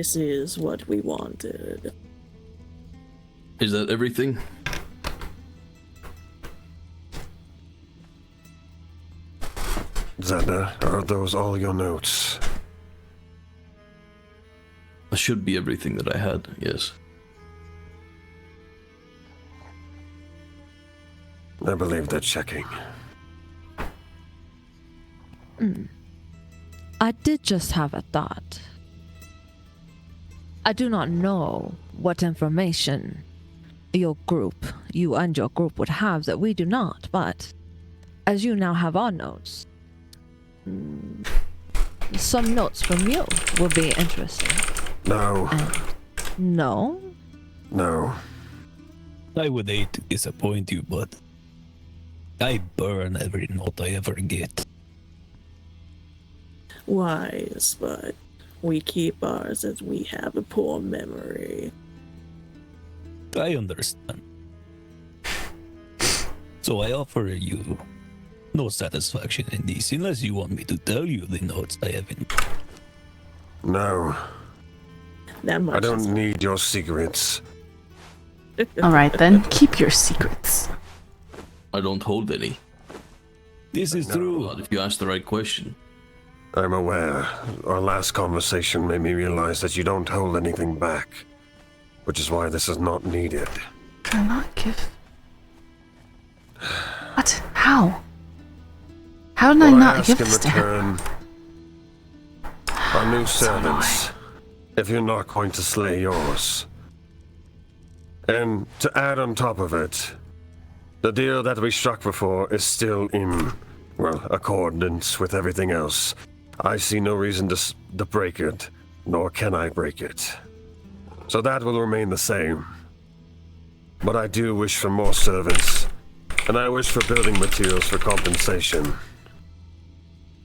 This is what we wanted. Is that everything? Xander, are those all your notes? That should be everything that I had, yes. I believe they're checking. I did just have a thought. I do not know what information you and your group would have that we do not, but as you now have our notes, some notes from you will be interesting. No. No? No. I would hate to disappoint you, but I burn every note I ever get. Wise, but we keep ours as we have a poor memory. I understand. So I offer you no satisfaction in this unless you want me to tell you the notes I have in. No. That much I don't need your secrets. Alright then, keep your secrets. I don't hold any. This is true. But if you ask the right question. I'm aware. Our last conversation made me realize that you don't hold anything back. Which is why this is not needed. Cannot give... What? How? How did I not give this to him? Our new servants. If you're not going to slay yours. And to add on top of it, the deal that we struck before is still in, well, accordance with everything else. I see no reason to break it, nor can I break it. So that will remain the same. But I do wish for more servants, and I wish for building materials for compensation.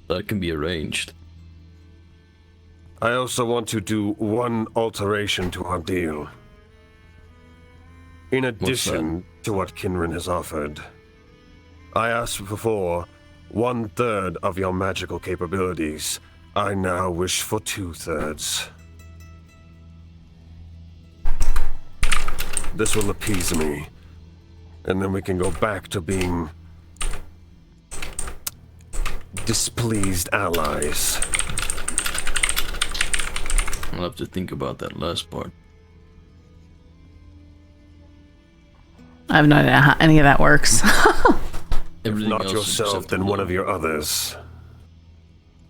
That can be arranged. I also want to do one alteration to our deal. In addition to what Kinran has offered, I asked before 1/3 of your magical capabilities. I now wish for 2/3. This will appease me, and then we can go back to being displeased allies. I'll have to think about that last part. I have no idea how any of that works. If not yourself, then one of your others.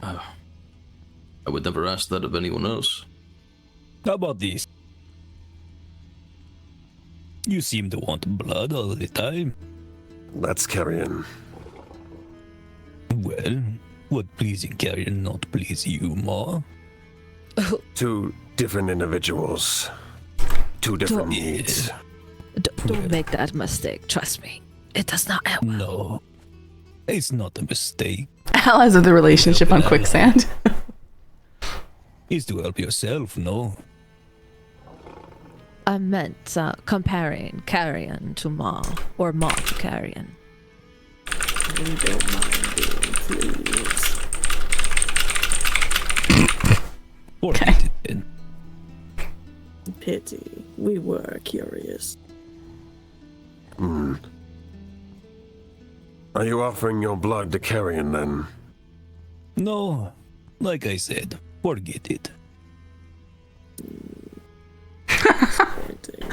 I would never ask that of anyone else. How about this? You seem to want blood all the time. That's carrion. Well, would pleasing carrion not please you more? Two different individuals. Two different needs. Don't make that mistake, trust me. It does not help. No, it's not a mistake. Allies of the relationship on quicksand. It's to help yourself, no? I meant comparing carrion to Ma, or Ma to carrion. We don't mind being pleased. Okay. Pity. We were curious. Are you offering your blood to carrion then? No, like I said, forget it. Disappointing.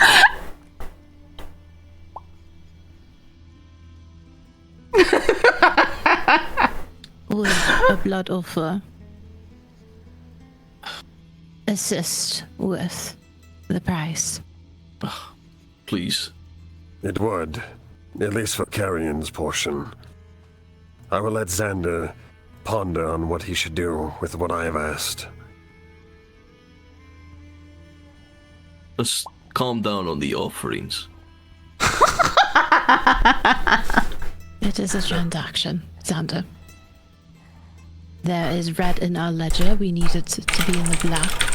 Would a blood offer assist with the price? Please. It would. At least for carrion's portion. I will let Xander ponder on what he should do with what I have asked. Let's calm down on the offerings. It is a transaction, Xander. There is red in our ledger. We need it to be in the black.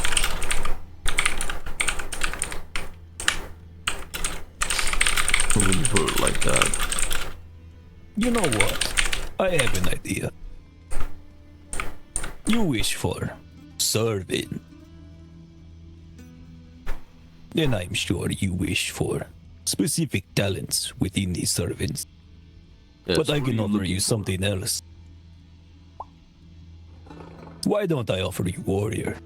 I wouldn't put it like that. You know what? I have an idea. You wish for serving. And I'm sure you wish for specific talents within these servants. Yes, But I what are can you offer looking you for? something else. Why don't I offer you warrior?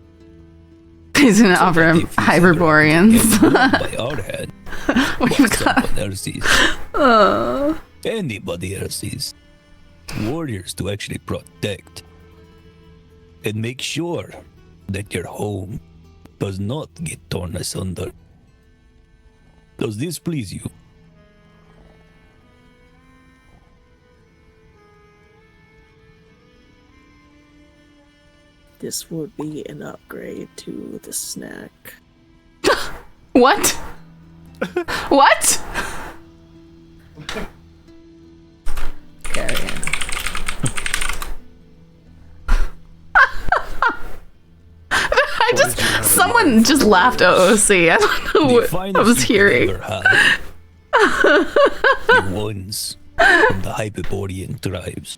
He's gonna So offer that him if you send your Hyperboreans. anyone by our hand, We've but got. someone else's, anybody else's, warriors to actually protect and make sure that your home does not get torn asunder. Does this please you? This would be an upgrade to the snack. What? What? Carry on. Someone just laughed at OC. I don't know The what I finest was you could hearing. ever have. The ones from the Hyperborean tribes.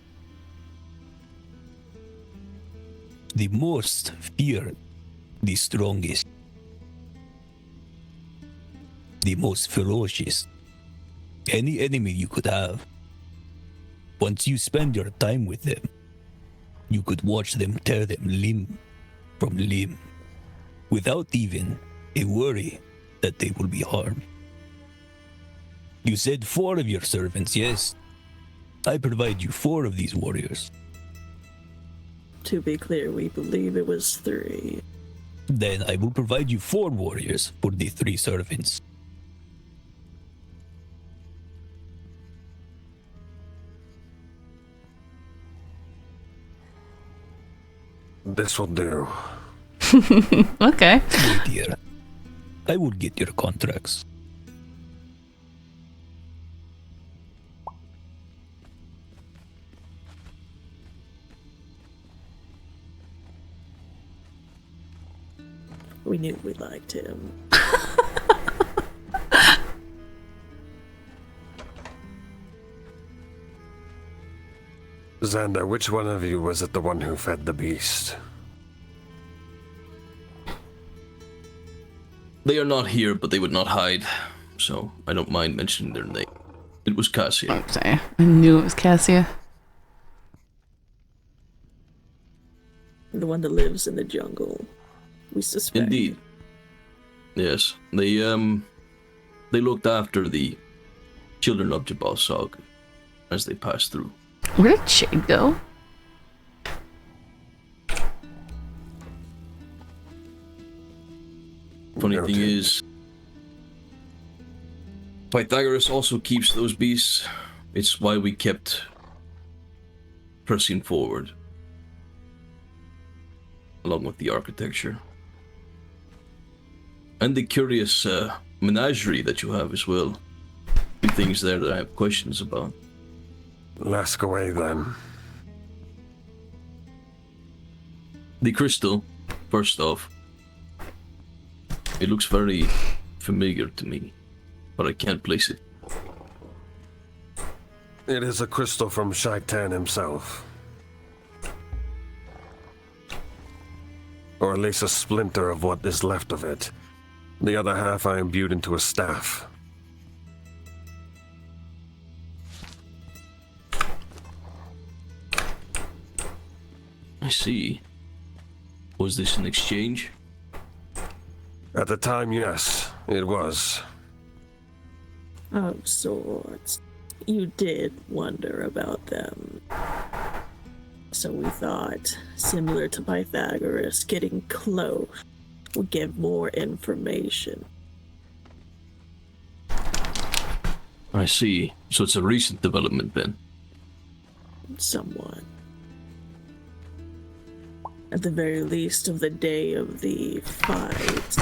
The most feared, the strongest, the most ferocious. Any enemy you could have. Once you spend your time with them, you could watch them tear them limb from limb, without even a worry that they will be harmed. You said 4 of your servants, yes? I provide you 4 of these warriors. To be clear, we believe it was 3. Then I will provide you 4 warriors for the 3 servants. This will do. Okay. Wait here. I will get your contracts. We knew we liked him. Xander, which one of you was it the one who fed the beast? They are not here, but they would not hide, so I don't mind mentioning their name. It was Cassia. Okay. I knew it was Cassia. The one that lives in the jungle. We suspect. Indeed. Yes, they looked after the children of Jabal Sog as they passed through. Where did Shade go? Funny Noted. thing is, Pythagoras also keeps those beasts. It's why we kept pressing forward, along with the architecture. And the curious menagerie that you have as well. Few things there that I have questions about. Ask away then. The crystal, first off, it looks very familiar to me, but I can't place it. It is a crystal from Shaitan himself. Or at least a splinter of what is left of it. The other half I imbued into a staff. I see. Was this an exchange? At the time, yes, it was. Of sorts. You did wonder about them. So we thought, similar to Pythagoras, getting close would give more information. I see. So it's a recent development then. Somewhat. At the very least of the day of the fight,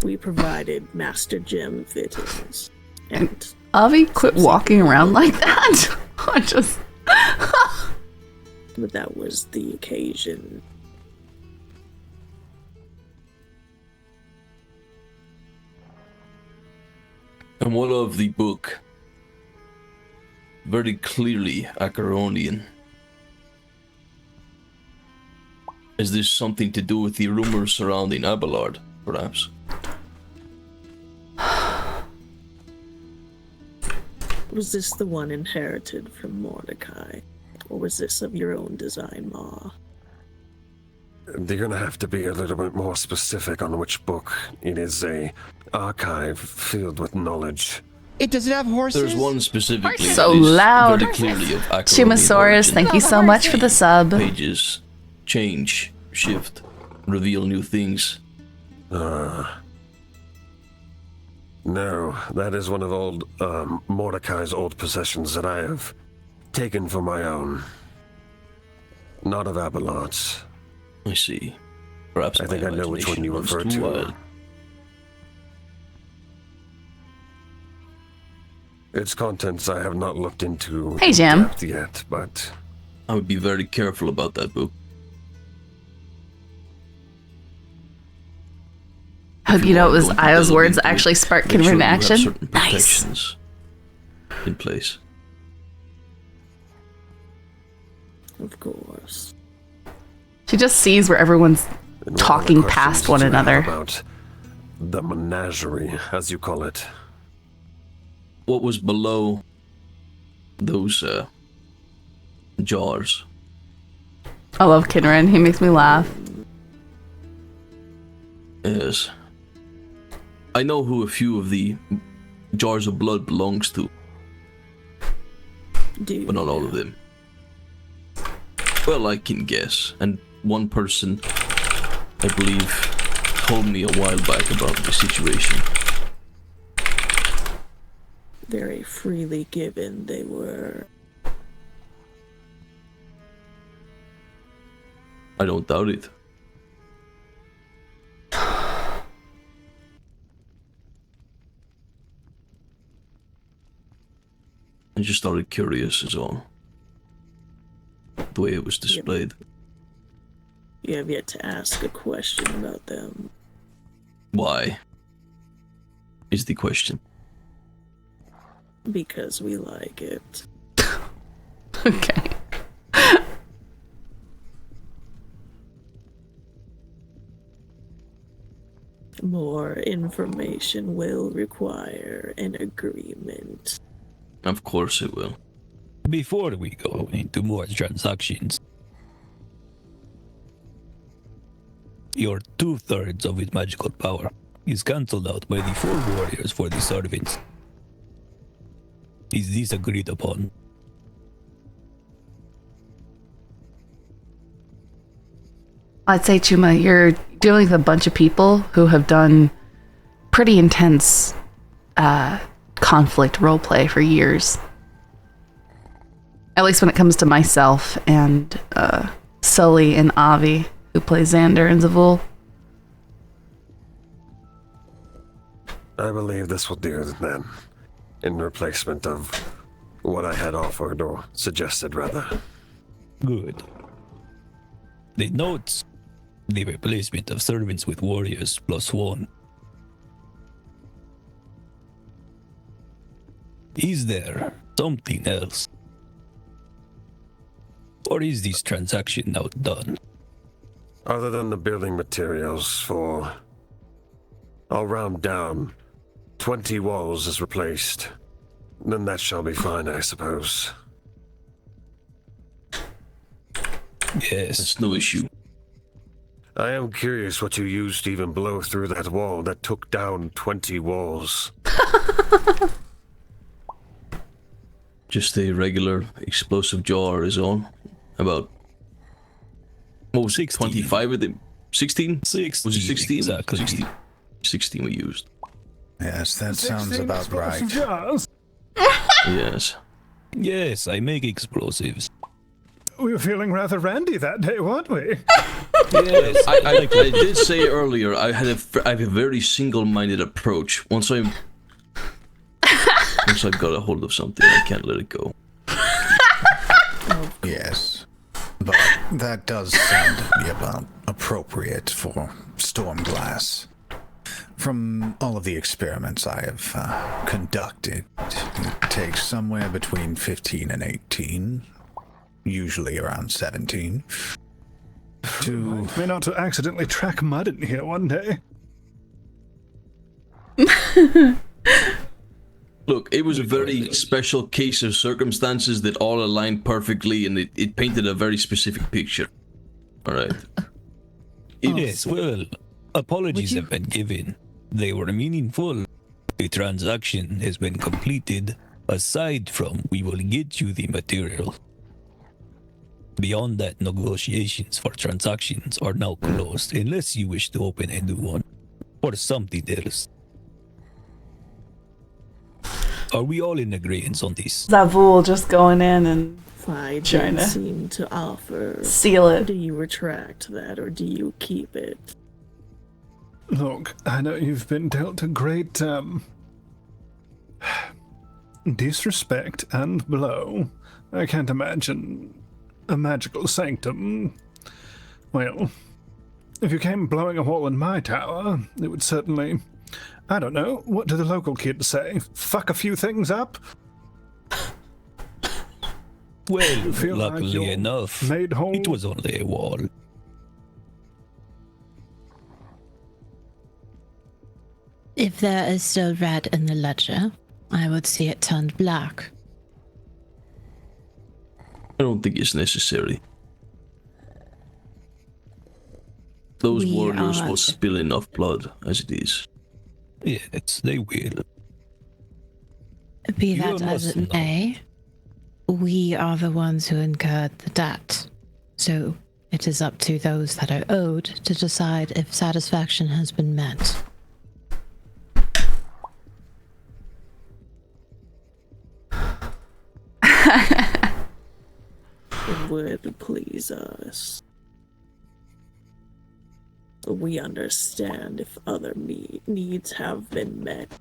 we provided Master Gem fittings. And Avi, quit walking around like that. I just. but that was the occasion. And what of the book? Very clearly Acaronian. Is this something to do with the rumors surrounding Abelard, perhaps? Was this the one inherited from Mordecai? Or was this of your own design, Ma? You're gonna have to be a little bit more specific on which book. It is a archive filled with knowledge. It doesn't have horses? There's one specifically So that is loud. very clearly of Acheron Chumosaurus, origin. thank you so much for the sub. Pages change, shift, reveal new things. No, that is one of old Mordecai's old possessions that I have taken for my own. Not of Abelard's. I see. Perhaps I think I know which one you imagination refer runs too to. wild. Its contents I have not looked into Hey, in Jam. depth yet, but I would be very careful about that book. Hope you know it was Going to Io's delve words into it, actually spark make sure convert you have action. certain Nice. protections in place. Of course. She just sees where everyone's and talking one of the past questions one you have another. about the menagerie, as you call it. What was below those jars? I love Kinran. He makes me laugh. Yes. I know who a few of the jars of blood belongs to, Do but not all of them. Well, I can guess. And one person, I believe, told me a while back about the situation. very freely given they were. I don't doubt it. I just started curious is all. The way it was displayed. You have yet to ask a question about them. Why? Is the question. Because we like it. Okay. More information will require an agreement. Of course it will. Before we go into more transactions, your 2/3 of its magical power is cancelled out by the 4 warriors for the servants. Is this agreed upon? I'd say, Chuma, you're dealing with a bunch of people who have done pretty intense conflict roleplay for years. At least when it comes to myself and Sully and Avi, who play Xander and Zavul. I believe this will do then, in replacement of what I had offered, or suggested rather. Good. The notes the replacement of servants with warriors +1. Is there something else? Or is this transaction now done? Other than the building materials for... I'll round down. 20 walls is replaced. Then that shall be fine, I suppose. Yes. That's no issue. I am curious what you used to even blow through that wall that took down 20 walls. Just a regular explosive jar is all. About... What was it? 16. 25 of them? 16? 16, Was it 16? exactly. 16 we used. Yes, that sounds about right. Yes. Yes, I make explosives. We were feeling rather randy that day, weren't we? Yes, I did say earlier I have a very single-minded approach. Once I've got a hold of something, I can't let it go. Yes. But that does sound to be about appropriate for Stormglass. From all of the experiments I have conducted, it takes somewhere between 15 and 18, usually around 17, to... May not to accidentally track mud in here one day. Look, it was a very special case of circumstances that all aligned perfectly, and it painted a very specific picture. All right. Yes, well, apologies have been given. They were meaningful. The transaction has been completed. Aside from, we will get you the material. Beyond that, negotiations for transactions are now closed, unless you wish to open a new one, or something else. Are we all in agreement on this? Zavul just going in and If I China. didn't seem to offer, seal it. do you retract that or do you keep it? Look, I know you've been dealt a great, disrespect and blow. I can't imagine a magical sanctum. Well, if you came blowing a hole in my tower, it would certainly... I don't know, what do the local kids say? Fuck a few things up? Well, Feel like luckily you're enough, made whole? it was only a wall. If there is still red in the ledger, I would see it turned black. I don't think it's necessary. Those We warriors are- will spill enough blood as it is. Yes, they will. Be You that as must it know. may, we are the ones who incurred the debt. So it is up to those that are owed to decide if satisfaction has been met. It would please us. We understand if other needs have been met.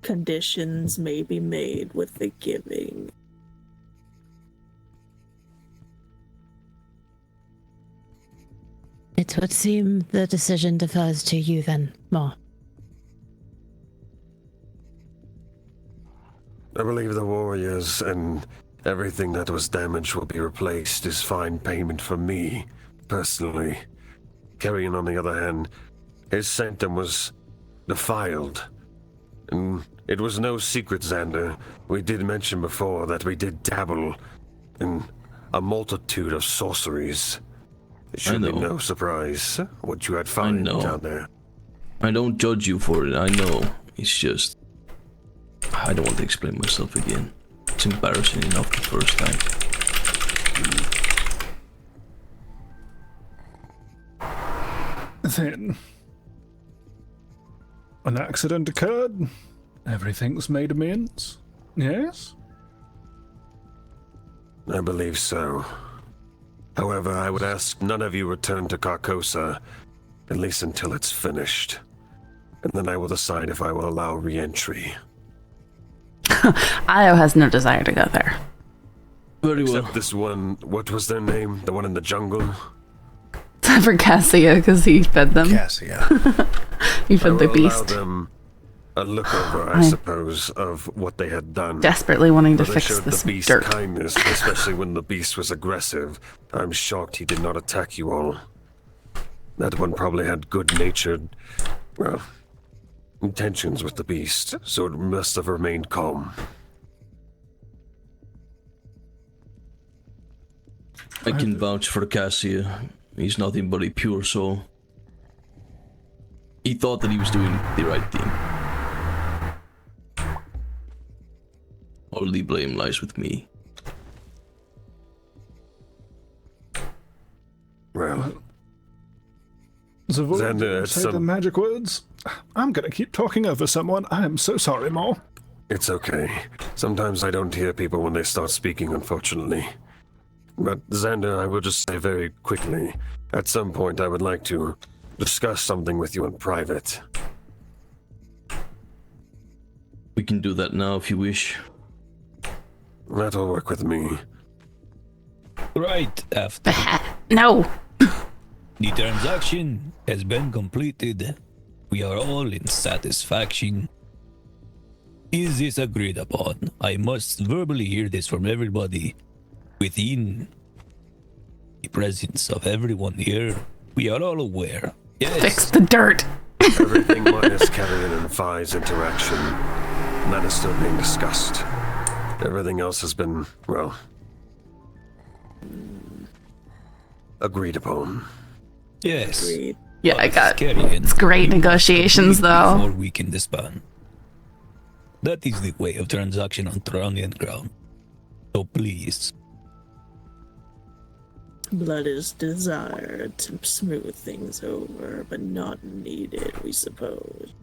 Conditions may be made with the giving. It would seem the decision defers to you then, Ma. I believe the warriors and everything that was damaged will be replaced as fine payment from me, personally. Carrion, on the other hand, his sanctum was defiled. And it was no secret, Xander. We did mention before that we did dabble in a multitude of sorceries. It should be know. no surprise what you had found know. down there. I don't judge you for it, I know. It's just... I don't want to explain myself again. It's embarrassing enough the first time. Then... an accident occurred. Everything's made amends. Yes? I believe so. However, I would ask none of you return to Carcosa, at least until it's finished. And then I will decide if I will allow re-entry. Io has no desire to go there. Very well. Except this one, what was their name? The one in the jungle? Except for Cassia, because he fed them. Cassia. He I fed the will allow beast. them a look over, I suppose, of what they had done. Desperately wanting to But they fix showed this the beast dirt. kindness, especially when the beast was aggressive. I'm shocked he did not attack you all. That one probably had good-natured, well, intentions with the beast, so it must have remained calm. I can vouch for Cassia. He's nothing but a pure soul. He thought that he was doing the right thing. All the blame lies with me. Well, Zavul, Xander, say some- the magic words. I'm gonna keep talking over someone. I am so sorry, Ma. it's okay. Sometimes I don't hear people when they start speaking, unfortunately. But Xander, I will just say very quickly, at some point I would like to discuss something with you in private. We can do that now if you wish. That'll work with me. Right after No! the transaction has been completed, we are all in satisfaction. Is this agreed upon? I must verbally hear this from everybody. Within the presence of everyone here, we are all aware. Fix Yes, the dirt! Everything minus Carrion and Phi's interaction. That is still being discussed. Everything else has been, well, agreed upon. Yes. Agreed. Yeah, I got. Carrion, It's great you must negotiations, complete though. Before we can disband. That is the way of transaction on Tronian ground. So please. Blood is desired to smooth things over, but not needed, we suppose.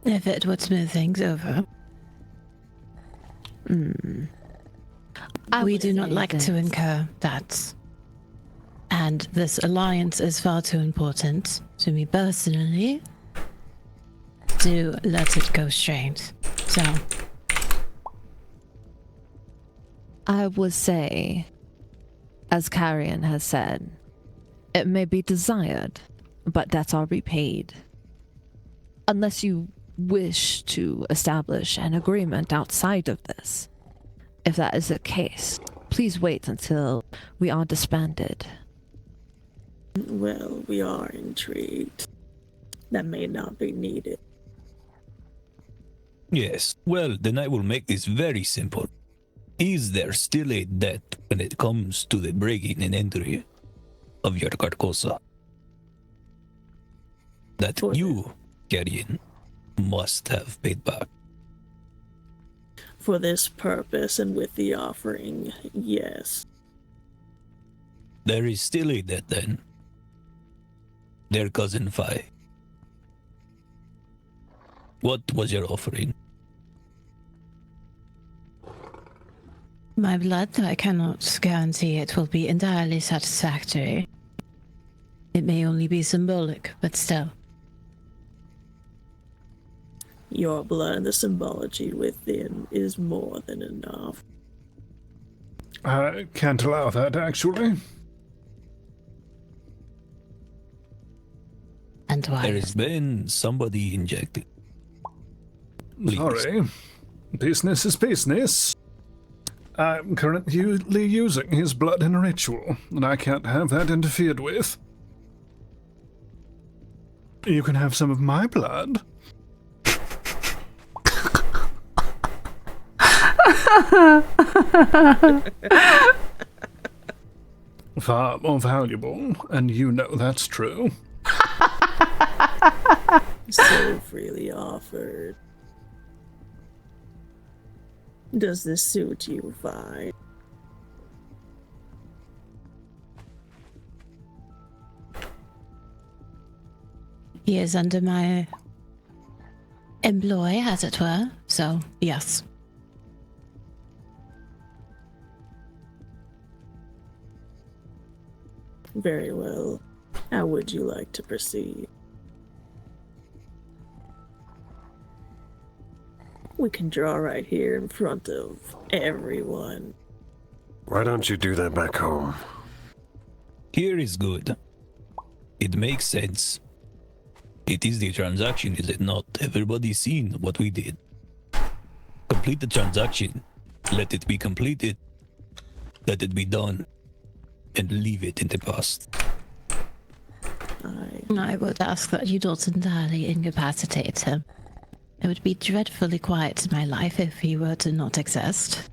If it would smooth things over. I We would do not say like that- to incur that. And this alliance is far too important to me personally to let it go straight. So, I would say, as Carrion has said, it may be desired, but debts are repaid. Unless you wish to establish an agreement outside of this. If that is the case, please wait until we are disbanded. Well, we are intrigued. That may not be needed. Yes. Well, then I will make this very simple. Is there still a debt when it comes to the breaking and entry of your Carcosa? That For you, Carrion, must have paid back. For this purpose and with the offering, yes. There is still a debt then. Their cousin Fi. What was your offering? my blood, I cannot guarantee it will be entirely satisfactory. It may only be symbolic, but still. Your blood and the symbology within is more than enough. I can't allow that, actually. And why? There has been somebody injected. Please. Sorry. Business is business. I'm currently using his blood in a ritual, and I can't have that interfered with. You can have some of my blood. Far more valuable, and you know that's true. So freely offered. Does this suit you fine? He is under my employ, as it were, so yes. Very well. How would you like to proceed? We can draw right here in front of everyone. Why don't you do that back home? Here is good. It makes sense. It is the transaction, is it not? Everybody's seen what we did. Complete the transaction. Let it be completed. Let it be done. And leave it in the past. I would ask that you don't entirely incapacitate him. It would be dreadfully quiet in my life if he were to not exist.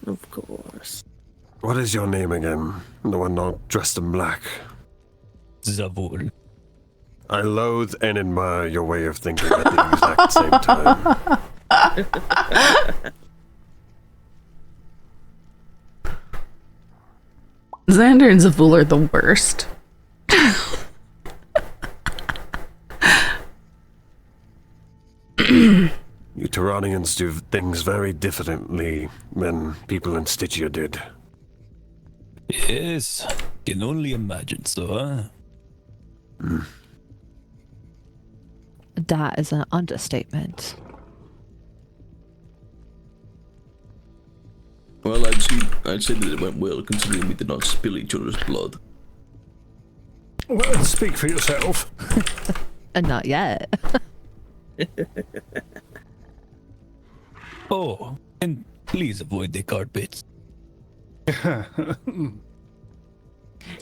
Of course. What is your name again? The one not dressed in black. Zavul. I loathe and admire your way of thinking at the exact same time. Xander and Zavul are the worst. You Tyranians do things very differently than people in Stygia did. Yes. Can only imagine so, huh? That is an understatement. Well, I'd say that it went well, considering we did not spill each other's blood. Well, speak for yourself. And not yet. Oh, and please avoid the carpets.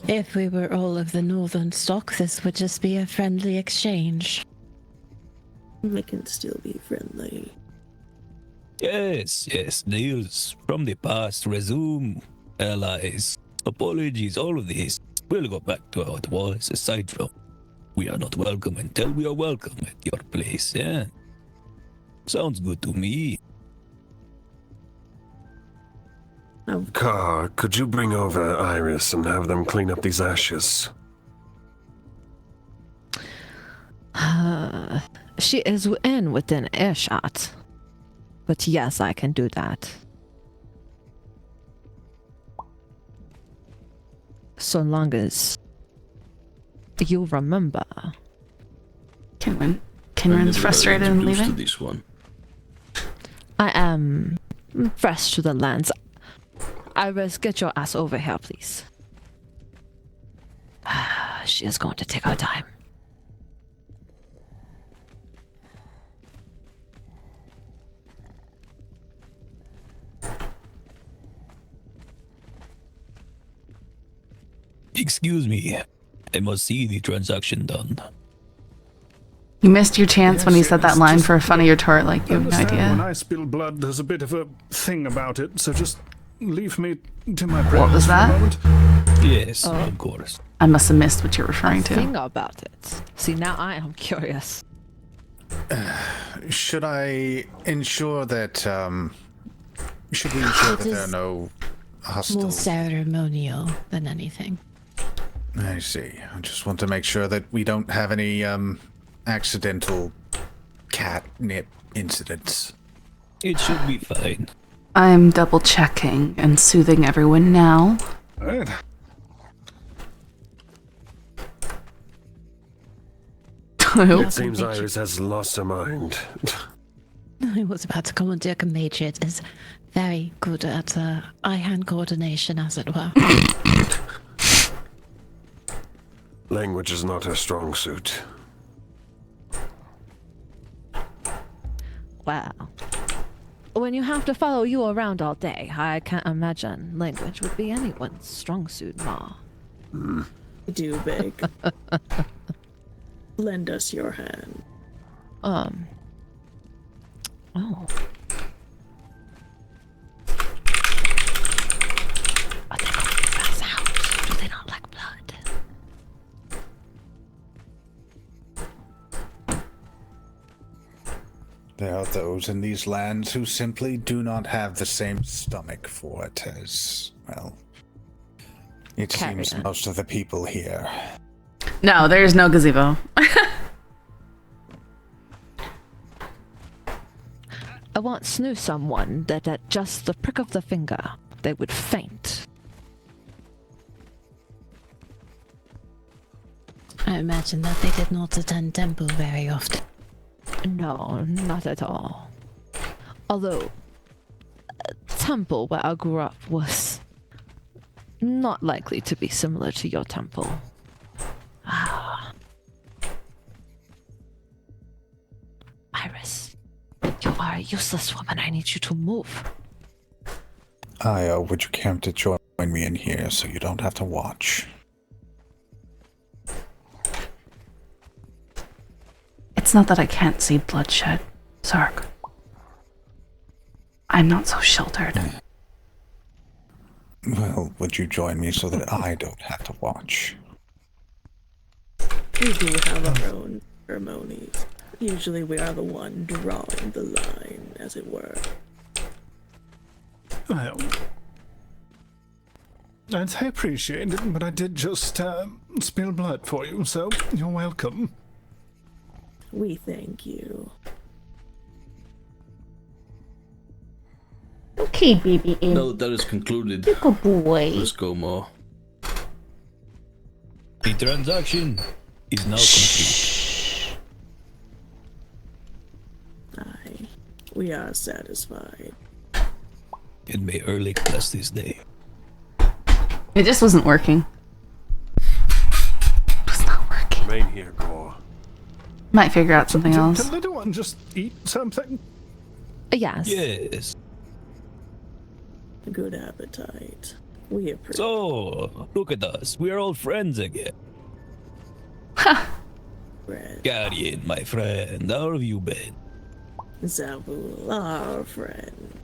If we were all of the northern stock, this would just be a friendly exchange. They can still be friendly. Yes, deals from the past resume. Allies, apologies, all of this. We'll go back to how it was, aside from we are not welcome until we are welcome at your place, yeah? Sounds good to me. Car, could you bring over Iris and have them clean up these ashes? She is within earshot. But yes, I can do that. So long as you remember. Kinran's frustrated and leaving. To this one. I am fresh to the lands. Iris, get your ass over here, please. She is going to take her time. Excuse me. I must see the transaction done. You missed your chance when he said that line for a funny retort, like you have no idea. When I spill blood, there's a bit of a thing about it, so just leave me to my prayers. What was for a that? moment. Yes, of course. I must have missed what you're referring to. Think about it. See, now I am curious. Should I ensure that, should we ensure that there are no hostile... More ceremonial than anything. I see. I just want to make sure that we don't have any, accidental catnip incidents. It should be fine. I'm double checking and soothing everyone now. Right. It seems Iris has lost her mind. I was about to comment your compatriot is very good at eye-hand coordination, as it were. Language is not her strong suit. Wow. When you have to follow you around all day, I can't imagine language would be anyone's strong suit, Ma. Do big. Lend us your hand. Oh. Are they going to pass out? Do they not like blood? There are those in these lands who simply do not have the same stomach for it as, well, it seems Carrion. most of the people here. No, there's no gazebo. I once knew someone that at just the prick of the finger, they would faint. I imagine that they did not attend temple very often. No, not at all. Although, temple where I grew up was not likely to be similar to your temple. Iris, you are a useless woman. I need you to move. Aya, would you care to join me in here so you don't have to watch? It's not that I can't see bloodshed, Zark. I'm not so sheltered. Well, would you join me so that I don't have to watch? We do have our own ceremonies. Usually we are the one drawing the line, as it were. Well, I appreciate it, but I did just spill blood for you, so you're welcome. We thank you. Okay, baby. No, that is concluded. Good boy. Let's go, Ma. The transaction is now complete. Aye, we are satisfied. And may Erlich bless this day. It just wasn't working. It was not working. Remain here, Gore. Might figure out something Did else. the little one just eat something? Yes. Yes. Good appetite. We appreciate. So, look at us. We are old friends again. friend. Guardian, my friend, how have you been? Zabul, our friend.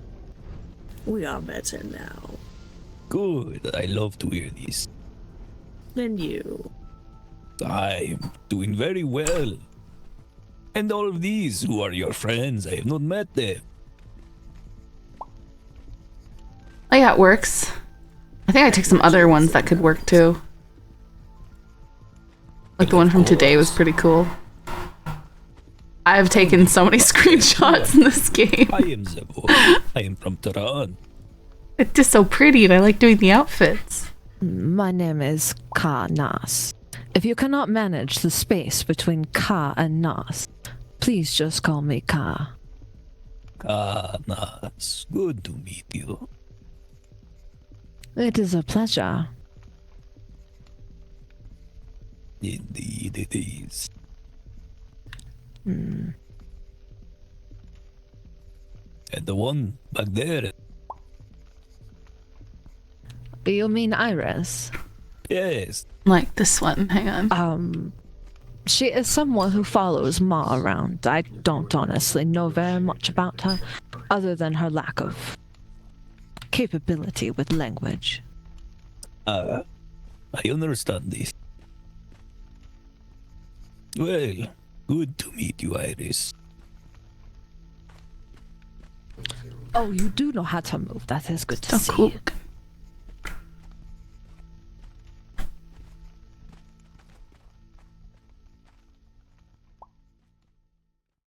We are better now. Good, I love to hear this. Than you. I'm doing very well. And all of these who are your friends, I have not met them. Oh yeah, it works. I think I took some other ones that could work too. Like the one from today was pretty cool. I've taken so many screenshots in this game. I am Zebo. I am from Tehran. It's just so pretty and I like doing the outfits. My name is Ka Nas. If you cannot manage the space between Ka and Nas, please just call me Ka. Nas, good to meet you. It is a pleasure. Indeed it is. Hmm. And the one back there. You mean Iris? Yes. Like this one, hang on. She is someone who follows Ma around. I don't honestly know very much about her, other than her lack of capability with language. I understand this. Well, good to meet you, Iris. Oh, you do know how to move. That is good to So see. cool.